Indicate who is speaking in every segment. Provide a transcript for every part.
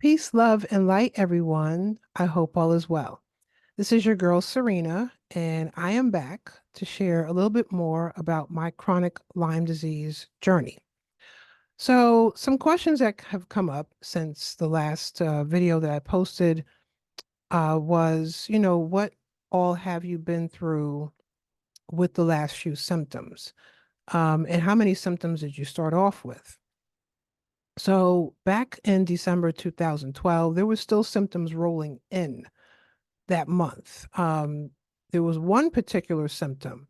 Speaker 1: Peace, love, and light, everyone. I hope all is well. This is your girl, Serena, and I am back to share a little bit more about my chronic Lyme disease journey. So, some questions that have come up since the last video that I posted was, what all have you been through with the last few symptoms? And how many symptoms did you start off with? So, back in December 2012, there were still symptoms rolling in that month. There was one particular symptom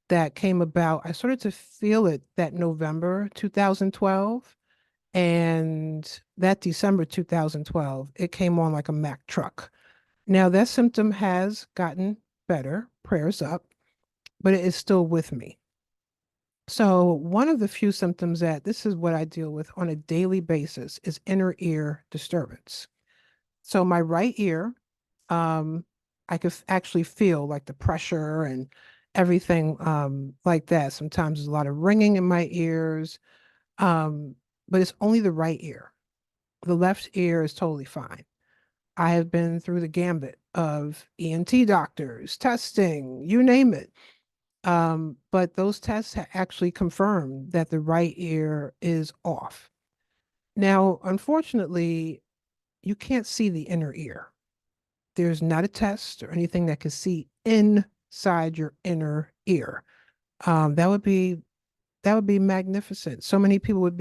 Speaker 1: that came about. I started to feel it that November 2012, and that December 2012, it came on like a Mack truck. Now, that symptom has gotten better, prayers up, but it is still with me. So, one of the few symptoms that this is what I deal with on a daily basis is inner ear disturbance. So, my right ear, um, I could actually feel like the pressure and everything like that. Sometimes there's a lot of ringing in my ears, um, but it's only the right ear. The left ear is totally fine. I have been through the gambit of ENT doctors, testing, you name it. But those tests actually confirmed that the right ear is off. Now, unfortunately, you can't see the inner ear. There's not a test or anything that can see inside your inner ear. That would be magnificent. So many people would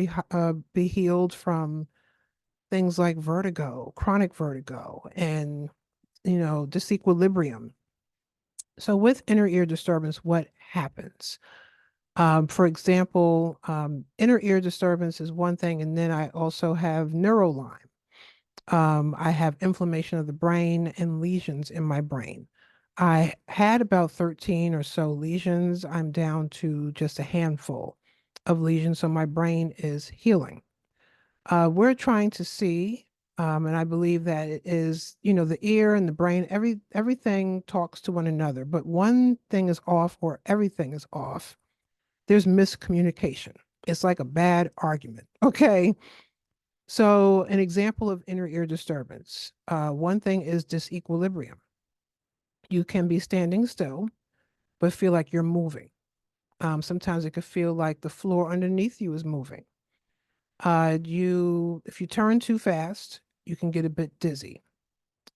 Speaker 1: be healed from things like vertigo, chronic vertigo, and disequilibrium. So with inner ear disturbance, what happens? For example, inner ear disturbance is one thing, and then I also have neurolyme. I have inflammation of the brain and lesions in my brain. I had about 13 or so lesions. I'm down to just a handful of lesions, so my brain is healing. We're trying to see, and I believe that it is, the ear and the brain, everything talks to one another, but one thing is off or everything is off. There's miscommunication. It's like a bad argument. Okay. So, an example of inner ear disturbance. One thing is disequilibrium. You can be standing still, but feel like you're moving. Sometimes it could feel like the floor underneath you is moving. If you turn too fast, you can get a bit dizzy.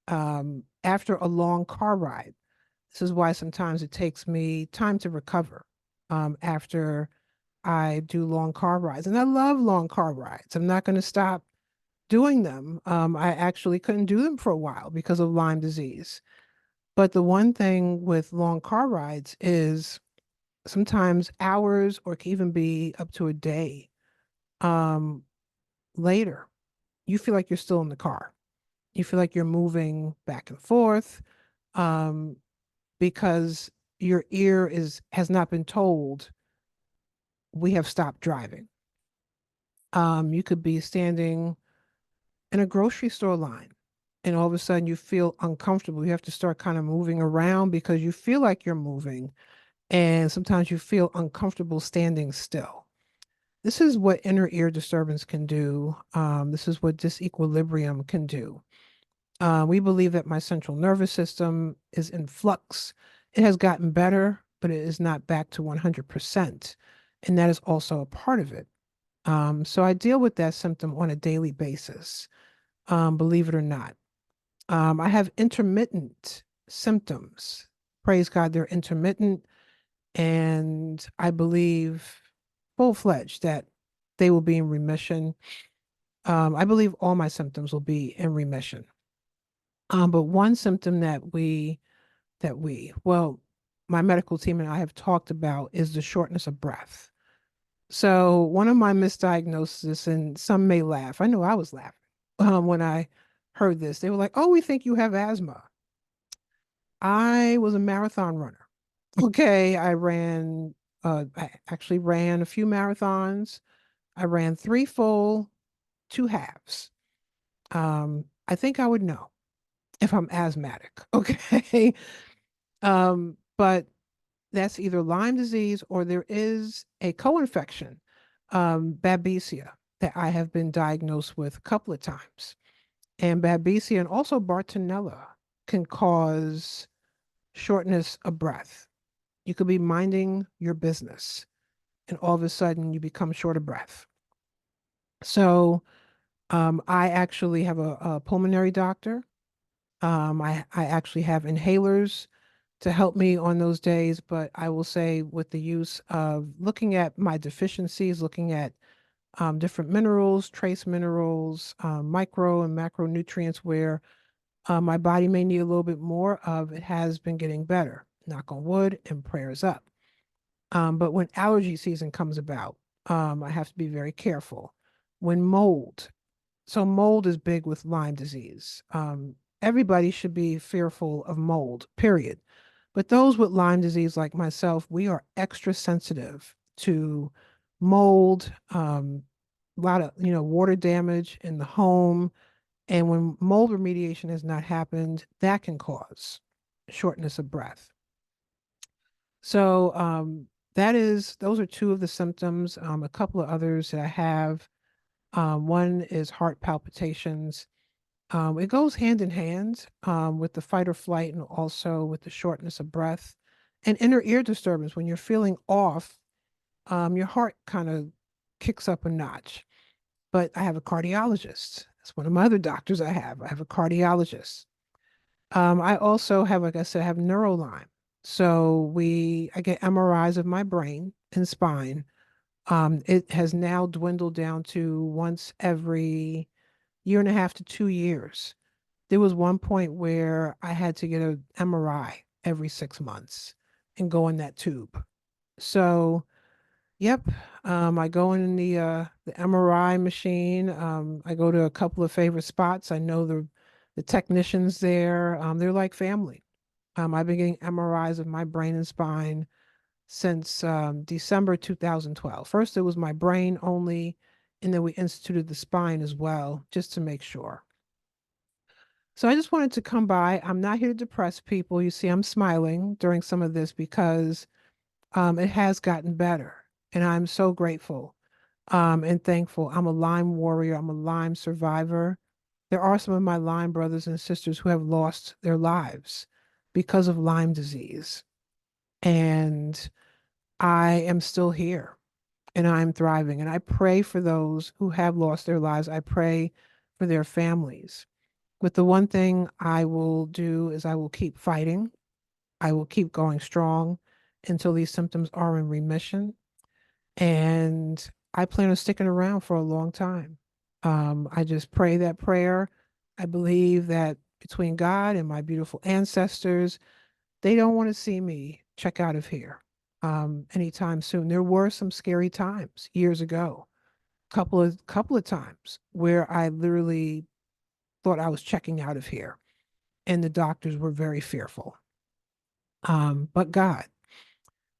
Speaker 1: After a long car ride, this is why sometimes it takes me time to recover after I do long car rides. And I love long car rides. I'm not going to stop doing them. I actually couldn't do them for a while because of Lyme disease. But the one thing with long car rides is sometimes hours or can even be up to a day um, later, you feel like you're still in the car. You feel like you're moving back and forth um, because your ear has not been told we have stopped driving. You could be standing in a grocery store line and all of a sudden you feel uncomfortable. You have to start kind of moving around because you feel like you're moving. And sometimes you feel uncomfortable standing still. This is what inner ear disturbance can do. This is what disequilibrium can do. We believe that my central nervous system is in flux. It has gotten better, but it is not back to 100%. And that is also a part of it. So I deal with that symptom on a daily basis, believe it or not. I have intermittent symptoms. Praise God, they're intermittent. And I believe full fledged that they will be in remission. I believe all my symptoms will be in remission. But one symptom well, my medical team and I have talked about is the shortness of breath. So one of my misdiagnoses, and some may laugh. I know I was laughing when I heard this. They were like, "Oh, we think you have asthma." I was a marathon runner. Okay, I actually ran a few marathons. I ran three full, two halves. I think I would know if I'm asthmatic. Okay. But that's either Lyme disease or there is a co-infection, Babesia, that I have been diagnosed with a couple of times. And Babesia and also Bartonella can cause shortness of breath. You could be minding your business and all of a sudden you become short of breath. So I actually have a pulmonary doctor. I actually have inhalers to help me on those days, but I will say with the use of looking at my deficiencies, looking at different minerals, trace minerals, micro and macronutrients where my body may need a little bit more of, it has been getting better. Knock on wood and prayers up. But when allergy season comes about, I have to be very careful. When mold, so mold is big with Lyme disease. Everybody should be fearful of mold, period. But those with Lyme disease, like myself, we are extra sensitive to mold, a lot of, water damage in the home. And when mold remediation has not happened, that can cause shortness of breath. So those are two of the symptoms. A couple of others that I have. One is heart palpitations. It goes hand in hand with the fight or flight and also with the shortness of breath and inner ear disturbance. When you're feeling off, your heart kind of kicks up a notch. But I have a cardiologist. That's one of my other doctors I have. I have a cardiologist. I also have, like I said, I have neuro Lyme. So I get MRIs of my brain and spine. It has now dwindled down to once every year and a half to 2 years. There was one point where I had to get an MRI every 6 months and go in that tube. So, yep, I go in the MRI machine. I go to a couple of favorite spots. I know the technicians there. They're like family. I've been getting MRIs of my brain and spine since December 2012. First, it was my brain only, and then we instituted the spine as well, just to make sure. So I just wanted to come by. I'm not here to depress people. You see, I'm smiling during some of this because it has gotten better, and I'm so grateful and thankful. I'm a Lyme warrior. I'm a Lyme survivor. There are some of my Lyme brothers and sisters who have lost their lives because of Lyme disease, and I am still here and I'm thriving. And I pray for those who have lost their lives. I pray for their families. But the one thing I will do is I will keep fighting. I will keep going strong until these symptoms are in remission. And I plan on sticking around for a long time. I just pray that prayer. I believe that between God and my beautiful ancestors, they don't want to see me check out of here anytime soon. There were some scary times years ago, couple of times where I literally thought I was checking out of here, and the doctors were very fearful. But God,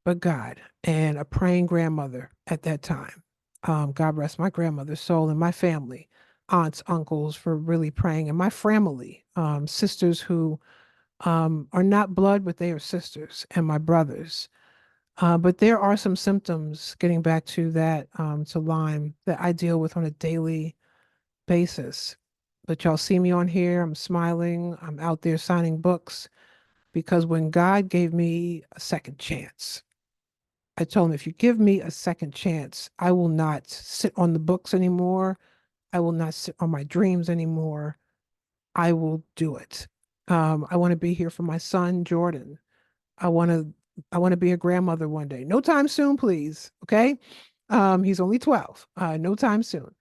Speaker 1: and a praying grandmother at that time. God rest my grandmother's soul and my family, aunts, uncles for really praying, and my family, sisters who are not blood, but they are sisters, and my brothers. But there are some symptoms, getting back to that, to Lyme, that I deal with on a daily basis. But y'all see me on here, I'm smiling, I'm out there signing books because when God gave me a second chance, I told him, if you give me a second chance, I will not sit on the books anymore. I will not sit on my dreams anymore. I will do it. I want to be here for my son, Jordan. I want to I want to be a grandmother one day. No time soon, please. Okay. He's only 12. No time soon.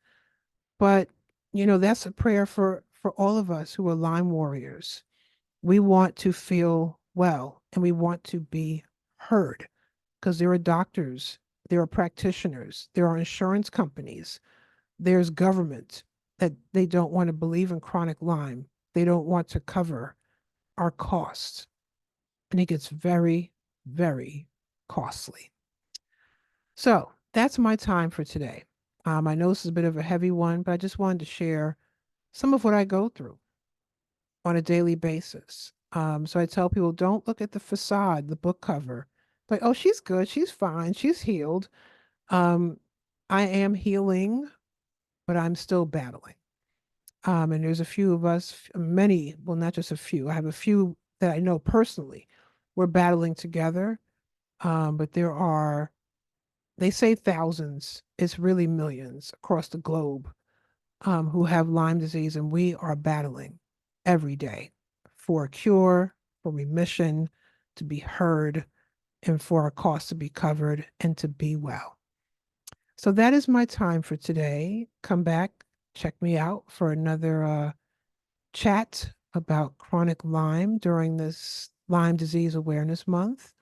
Speaker 1: But that's a prayer for all of us who are Lyme warriors. We want to feel well and we want to be heard because there are doctors, there are practitioners, there are insurance companies, there's government that they don't want to believe in chronic Lyme. They don't want to cover our costs. And it gets very, very costly. So that's my time for today. I know this is a bit of a heavy one, but I just wanted to share some of what I go through on a daily basis. So I tell people, don't look at the facade, the book cover. Like, oh, she's good, she's fine, she's healed. Um, I am healing, but I'm still battling. And there's a few of us, many, well, not just a few. I have a few that I know personally. We're battling together, but there are, they say thousands, it's really millions across the globe who have Lyme disease, and we are battling every day for a cure, for remission, to be heard, and for our costs to be covered and to be well. So that is my time for today. Come back, check me out for another chat about chronic Lyme during this Lyme Disease Awareness Month.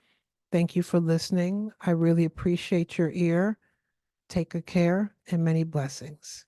Speaker 1: Thank you for listening. I really appreciate your ear. Take good care and many blessings.